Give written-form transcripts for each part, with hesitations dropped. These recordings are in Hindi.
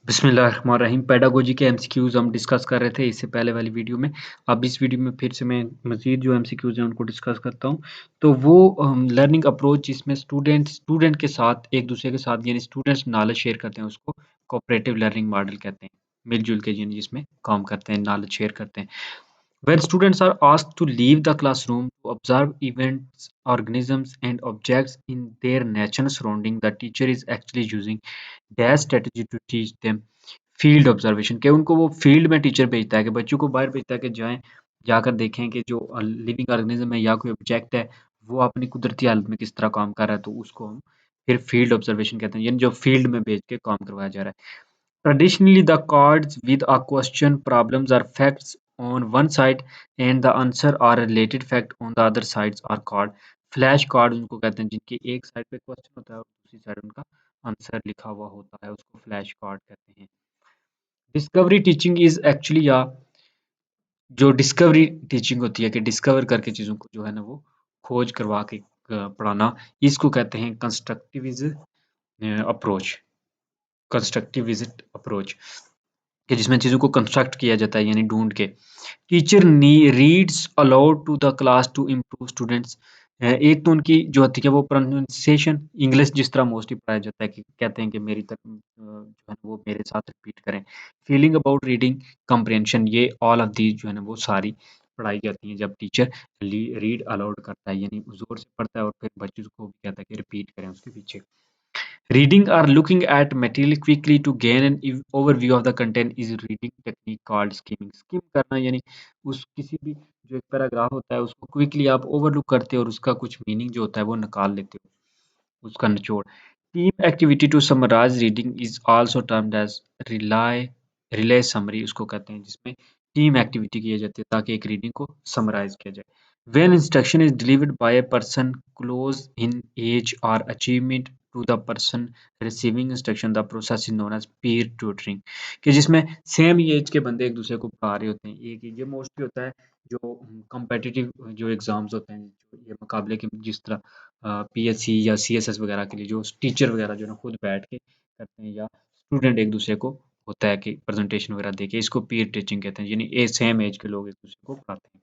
बिस्मिल्लाहिर्रहमानिर्रहीम। पेडागोजी के एमसीक्यूज़ हम डिस्कस कर रहे थे इससे पहले वाली वीडियो में। अब इस वीडियो में फिर से मैं मज़ीद जो एमसीक्यूज़ हैं उनको डिस्कस करता हूँ। तो वो लर्निंग अप्रोच जिसमें स्टूडेंट के साथ एक-दूसरे के साथ यानी स्टूडेंट्स नॉलेज शेयर करते हैं उसको कोऑपरेटिव लर्निंग मॉडल कहते हैं। मिल-जुल के यानी जिसमें काम करते हैं, नॉलेज शेयर करते हैं। When students are asked to leave the classroom to observe events, organisms, and objects in their natural surrounding, the teacher is actually using dash strategy to teach them field observation के उनको वो फील्ड में टीचर भेजता है कि बच्चों को बाहर भेजता है कि जाएं जाकर देखें कि जो लिविंग ऑर्गेनिज्म है या कोई ऑब्जेक्ट है वो अपनी कुदरती हालत में किस तरह काम कर रहा है तो उसको हम फिर फील्ड ऑब्जर्वेशन कहते हैं यानी जो फील्ड में भेज के काम करवाया जा रहा है। Traditionally, the cards with a question problems are facts on one side and the answer or a related fact on the other sides are called flash card उनको कहते हैं जिनकी एक साइड पे क्वेश्चन होता है और दूसरी साइड उनका आंसर लिखा हुआ होता है उसको फ्लैश कार्ड कहते हैं। डिस्कवरी टीचिंग इज एक्चुअली या जो डिस्कवरी टीचिंग होती है कि डिस्कवर करके चीज़ों को जो है ना वो खोज करवा के पढ़ाना इसको कहते हैं अप्रोच कंस्ट्रक्टिव विजिट अप्रोच कि जिसमें चीज़ों को कंस्ट्रक्ट किया जाता है यानी ढूँढ के। टीचर नी reads aloud to the class to improve students एक तो उनकी जो होती है वो प्रोनाउंसिएशन इंग्लिश जिस तरह मोस्टली पढ़ाया जाता है कि कहते हैं कि मेरी जो है वो मेरे साथ रिपीट करें। फीलिंग अबाउट रीडिंग कम्प्रिहेंशन ये ऑल ऑफ दीज़ जो है ना वो सारी पढ़ाई जाती हैं जब टीचर रीड अलाउड करता है यानी ज़ोर से पढ़ता है और फिर बच्चों को भी कहता है कि रिपीट करें उसके पीछे। Reading or looking at material quickly to gain an overview of the content is reading technique called skimming. Skim करना यानी उस किसी भी जो एक पैराग्राफ होता है उसको क्विकली आप ओवरलुक करते हो और उसका कुछ मीनिंग जो होता है वो निकाल लेते हो उसका निचोड़। Team activity to summarise reading is also termed as relay summary उसको कहते हैं जिसमें टीम एक्टिविटी की जाती है ताकि एक रीडिंग को समराइज किया जाए। When instruction is delivered by a person close in age or achievement to the person receiving instruction, the process is known as peer tutoring कि जिसमें सेम एज के बंदे एक दूसरे को पढ़ा रहे होते हैं। एक ही ये मोस्टली होता है जो कम्पिटिटिव जो एग्जाम्स होते हैं जो ये मुकाबले के जिस तरह पीएससी या सीएसएस वगैरह के लिए जो टीचर वगैरह जो है ना खुद बैठ के करते हैं या स्टूडेंट एक दूसरे को होता है कि प्रेजेंटेशन वगैरह देके इसको पीयर टीचिंग कहते हैं यानी सेम एज के लोग एक दूसरे को पढ़ाते हैं।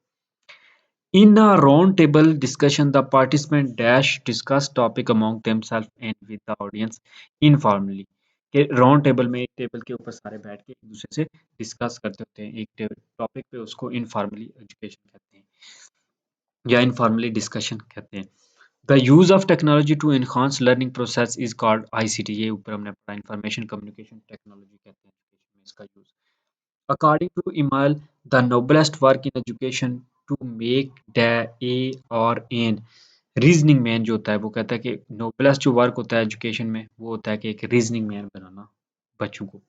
In a roundtable discussion, the participants dash discuss topic among themselves and with the audience informally. कि राउंड टेबल में एक टेबल के ऊपर सारे बैठ के एक दूसरे से डिस्कस करते होते हैं एक टॉपिक पे उसको इनफॉर्मली एजुकेशन कहते हैं या इनफॉर्मली डिस्कशन कहते हैं। The use of technology to enhance learning process is called ICT ये ऊपर हमने पढ़ा इंफॉर्मेशन कम्युनिकेशन टेक्नोलॉजी कहते हैं education में इसका use. According to Emile, the noblest work in education to make the a or an reasoning man जो होता है वो कहता है कि नोबलेस्ट जो वर्क होता है एजुकेशन में वो होता है कि एक रीजनिंग मैन बनाना बच्चों को।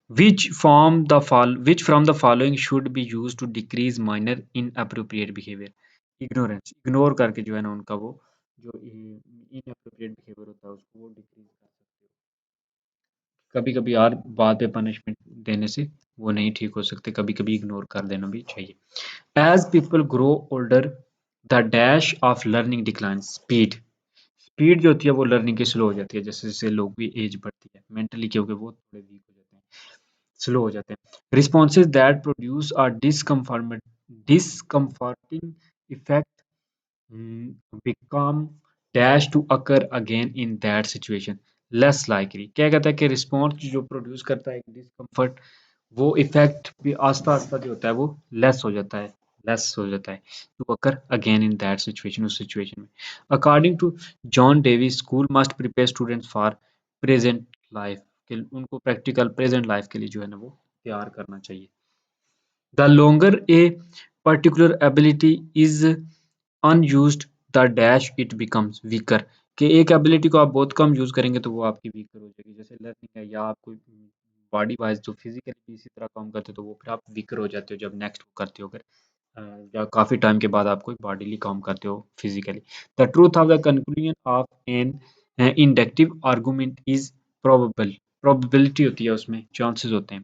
Which from the following should be use to decrease minor inappropriate behaviour ignorance ignore करके जो है ना उनका वो जो इनअप्रोप्रिएट बिहेवियर होता है उसको वो डिक्रीज कर सकते हो। कभी कभी यार बात पे पनिशमेंट देने से वो नहीं ठीक हो सकते कभी कभी इग्नोर कर देना भी चाहिए। As people grow older, the dash of learning declines. Speed जो होती है वो लर्निंग की स्लो हो जाती है जैसे जैसे लोग भी एज बढ़ती है मेंटली क्योंकि वो थोड़े वीक हो जाते हैं स्लो हो जाते हैं। Responses that produce are discomforting effect become dash to occur again in that situation less likely क्या कहता है कि रिस्पॉन्स जो प्रोड्यूस करता है डिस्कम्फर्ट वो इफेक्ट भी आस्ता आस्ता जो होता है वो लेस हो जाता है to occur again in that situation उस सिचुएशन में। According to John Davis school must prepare students for present life कि उनको प्रैक्टिकल प्रेजेंट लाइफ के लिए जो है ना वो तैयार करना चाहिए। The longer a particular ability is unused the dash it becomes weaker कि एक एबिलिटी को आप बहुत कम यूज करेंगे तो वो आपकी वीकर हो जाएगी जैसे लर्निंग है या आप कोई बॉडी वाइज जो फिजिकली भी इसी तरह काम करते हो तो वो फिर आप वीकर हो जाते हो जब नेक्स्ट करते हो फिर या काफी टाइम के बाद आप कोई बॉडीली काम करते हो physically. The truth of the conclusion of an inductive argument is probable probability होती है उसमें चांसेस होते हैं।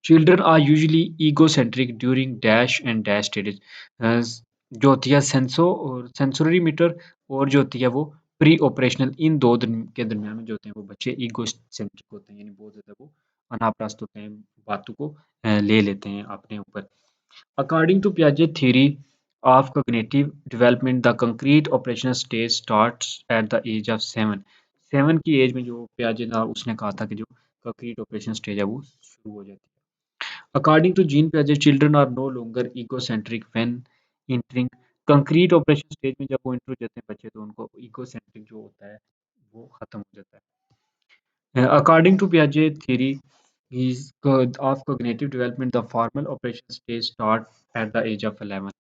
Children are usually egocentric during dash and dash stages जो होती है सेंसोरी मीटर और जो होती है वो प्री ऑपरेशनल इन दो के दरमियान में जो होते हैं वो बच्चे ईगोसेंट्रिक होते हैं यानी बहुत ज़्यादा वो अनाप्रस्त होते हैं, बातों को ले लेते हैं अपने ऊपर। अकॉर्डिंग टू पियाजे theory of cognitive development, the concrete operational stage starts at the age of 7। 7 की एज में जो पियाजे था उसने कहा था कि जो कंक्रीट ऑपरेशन स्टेज है वो शुरू हो जाती है। अकॉर्डिंग टू जीन पियाजे children are no longer egocentric when entering concrete operation stage में। जब वो एंटर हो जाते हैं बच्चे तो उनको इगोसेंट्रिक जो होता है वो खत्म हो जाता है। अकॉर्डिंग टू पियाजे theory is of cognitive development, the formal operation stage start at the age of 11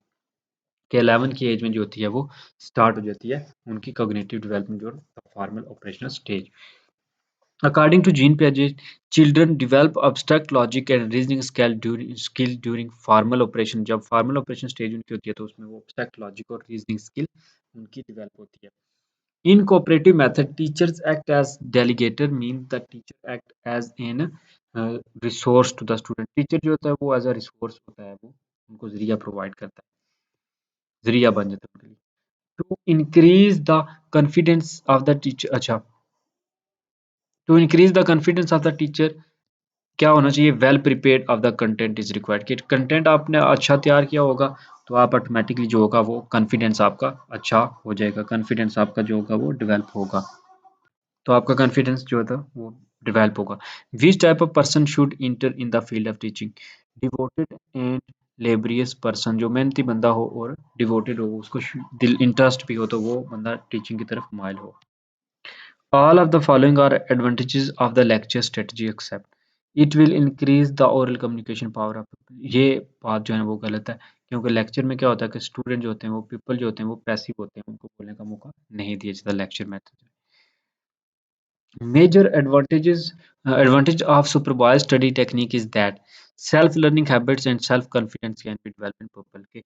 के 11 की एज में जो होती है वो स्टार्ट हो जाती है उनकी cognitive development जो formal operational stage. According to Jean Piaget, children develop abstract logic and reasoning skill during formal operation। जब formal operation stage उनकी होती है तो उसमें वो abstract logic और reasoning skill उनकी develop होती है। In cooperative method, teachers act as delegator, mean the teacher act as an resource to the student। Teacher जो होता है वो एज अ रिसोर्स होता है, वो उनको जरिया प्रोवाइड करता है, जरिया बन जाता है उनके लिए। To increase the confidence of the teacher, अच्छा, to increase the confidence of the teacher क्या होना चाहिए, well prepared of the content is required. कि कंटेंट आपने अच्छा तैयार किया होगा तो आप ऑटोमेटिकली जो होगा वो कॉन्फिडेंस आपका अच्छा हो जाएगा, कॉन्फिडेंस आपका जो होगा वो डेवलप होगा, तो आपका कॉन्फिडेंस जो था वो डेवलप होगा। Which type of person should inter in the field of teaching, devoted and laborious person, जो मेहनती बंदा हो और डिवोटेड हो, उसको दिल इंटरेस्ट भी हो तो वो बंदा टीचिंग की तरफ माइल हो। All of the following are advantages of the lecture strategy except it will increase the oral communication power of. ये बात जो है ना वो गलत है, क्योंकि लेक्चर में क्या होता है कि स्टूडेंट जो होते हैं वो पीपल जो होते हैं वो पैसिव होते हैं, उनको बोलने का मौका नहीं दिया जाता lecture method. Major advantage of supervised study technique is that self-learning habits and self-confidence can be developed in people के।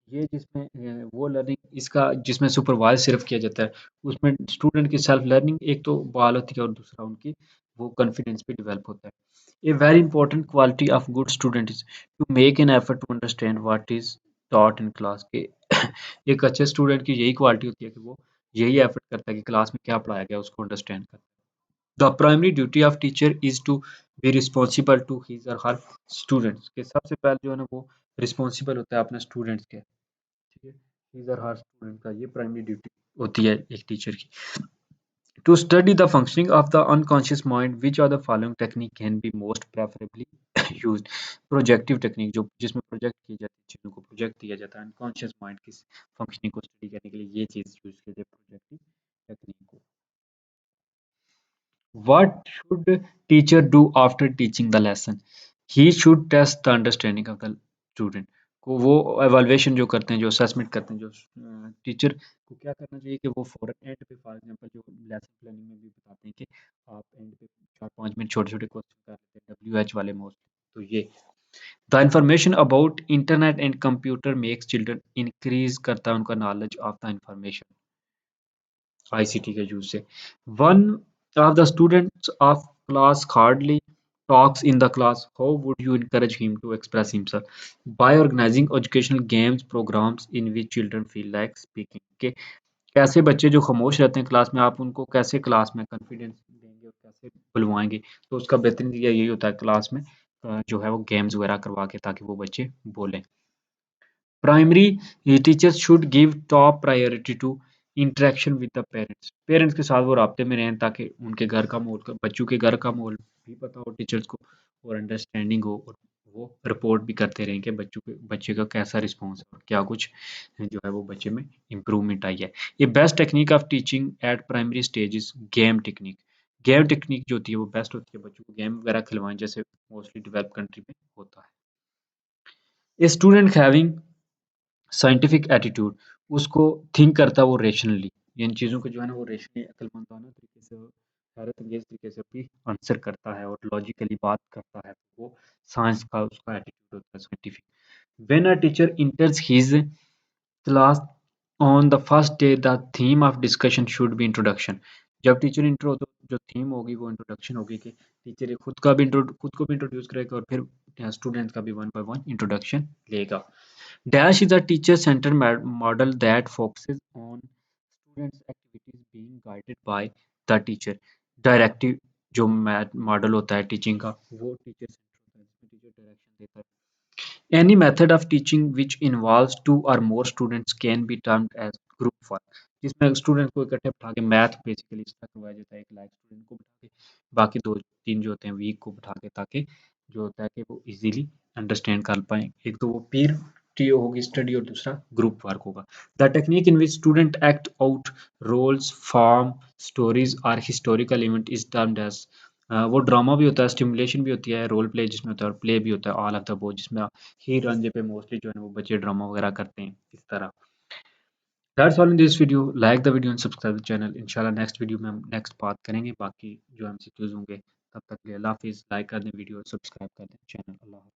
ये जिसमें वो लर्निंग इसका जिसमें सुपरवाइज सिर्फ किया जाता है उसमें स्टूडेंट की सेल्फ लर्निंग एक तो बहाल होती है और दूसरा उनकी वो कॉन्फिडेंस भी डेवलप होता है। A very important quality of good student is to make an effort to understand what is taught in class के। एक अच्छे स्टूडेंट की यही क्वालिटी होती है कि वो यही एफर्ट करता है कि क्लास में क्या पढ़ाया गया उसको अंडरस्टैंड करता है। The primary duty of teacher is to be responsible to his or her students के सबसे पहले जो है ना वो रिस्पॉन्सिबल होता है अपने स्टूडेंट्स के, ठीक है, his or her student का ये प्राइमरी ड्यूटी होती है एक टीचर की। To study the functioning of the unconscious mind, which of the following technique can be most preferably used? Projective technique जो जिसमें प्रोजेक्ट की जाती है चीज़ों को प्रोजेक्ट दिया जाता है अनकॉन्शियस माइंड की फंक्शनिंग को स्टडी करने के लिए ये चीज़ यूज की जाती है प्रोजेक्टिव टेक्निक को। What should teacher do after teaching the lesson? He should test the understanding of the student। को वो evaluation जो करते हैं, जो assessment करते हैं, जो टीचर को क्या करना चाहिए कि वो फॉरन एंड पे फॉर एग्जांपल जो लेसन प्लानिंग में भी बताते हैं कि आप एंड पे 4-5 मिनट छोटे-छोटे क्वेश्चन कर लेते हैं WH वाले मोस्टली। तो ये the information about internet and computer makes children increase करता है उनका knowledge of the information ICT के यूज से। One of the students of class hardly talks in the class, how would you encourage him to express himself? By organizing educational games programs in which children feel like speaking। के कैसे बच्चे जो खामोश रहते हैं क्लास में आप उनको कैसे क्लास में कॉन्फिडेंस देंगे और कैसे बुलवाएंगे, तो उसका बेहतरीन तरीका यही होता है क्लास में जो है वो गेम्स वगैरह करवा के ताकि वो बच्चे बोलें। Primary teachers should give top priority to interaction with the parents. Parents के साथ वो राब्ते में रहें ताकि उनके घर का माहौल बच्चों के घर का माहौल भी पता हो टीचर्स को और अंडरस्टैंडिंग हो और वो रिपोर्ट भी करते रहें कि बच्चे का कैसा रिस्पॉन्स है और क्या कुछ जो है वो बच्चे में इम्प्रूवमेंट आई है। ये best technique of teaching eight primary stages game technique. Game technique जो होती है वो बेस्ट होती है, बच्चों को गेम वगैरह खिलवाएं जैसे मोस्टली डेवलप कंट्री में होता है। A student having scientific attitude उसको थिंक करता है वो रेशनली, इन चीज़ों को जो है ना वो रेशनली अक्लमंदाना तरीके से हैरत अंगेज तरीके से भी आंसर करता है और लॉजिकली बात करता है, तो वो साइंस का उसका एटीट्यूड होता है scientific. When a teacher इंटर्स his class on the first day the theme of discussion should be introduction. जब टीचर इंट्रो तो जो थीम होगी वो इंट्रोडक्शन होगी कि टीचर खुद को भी इंट्रोड्यूस करेगा और फिर स्टूडेंट्स का भी वन बाय वन इंट्रोडक्शन लेगा। Dash is a teacher-centered model that focuses on students' activities being guided by the teacher. Directive. जो मॉडल होता है टीचिंग का वो टीचर सेंटर होता है जिसमें टीचर डायरेक्शन देता है। Any method of teaching which involves two or more students can be termed as group work, जिसमें स्टूडेंट को इकट्ठे बिठा के मैथ बेसिकली इस तरह करवाया जाता है, एक लाइक स्टूडेंट को बिठा के बाकी दो तीन जो होते हैं वीक को बिठा के, ताकि जो होता है कि वो इजीली अंडरस्टैंड कर पाएँ। एक तो वो पीर टी होगी स्टडी और दूसरा ग्रुप वर्क होगा। The technique in which student act out roles, form, stories और historical event is termed as वो ड्रामा भी होता है, स्टिमुलेशन भी होती है, रोल प्ले जिसमें होता है और प्ले भी होता है, ऑल ऑफ द अबव जिसमें ही रंजे पे मोस्टली जो है वो बच्चे ड्रामा वगैरह करते हैं इस तरह। That's all in this video, like the video and subscribe the channel. इंशाल्लाह नेक्स्ट वीडियो में हम नेक्स्ट बात करेंगे बाकी जो एमसीक्यूज होंगे। तब तक के लिए अल्लाह हाफिज़। लाइक कर दें वीडियो, सब्सक्राइब कर दें चैनल। अल्लाह हाफ़िज़।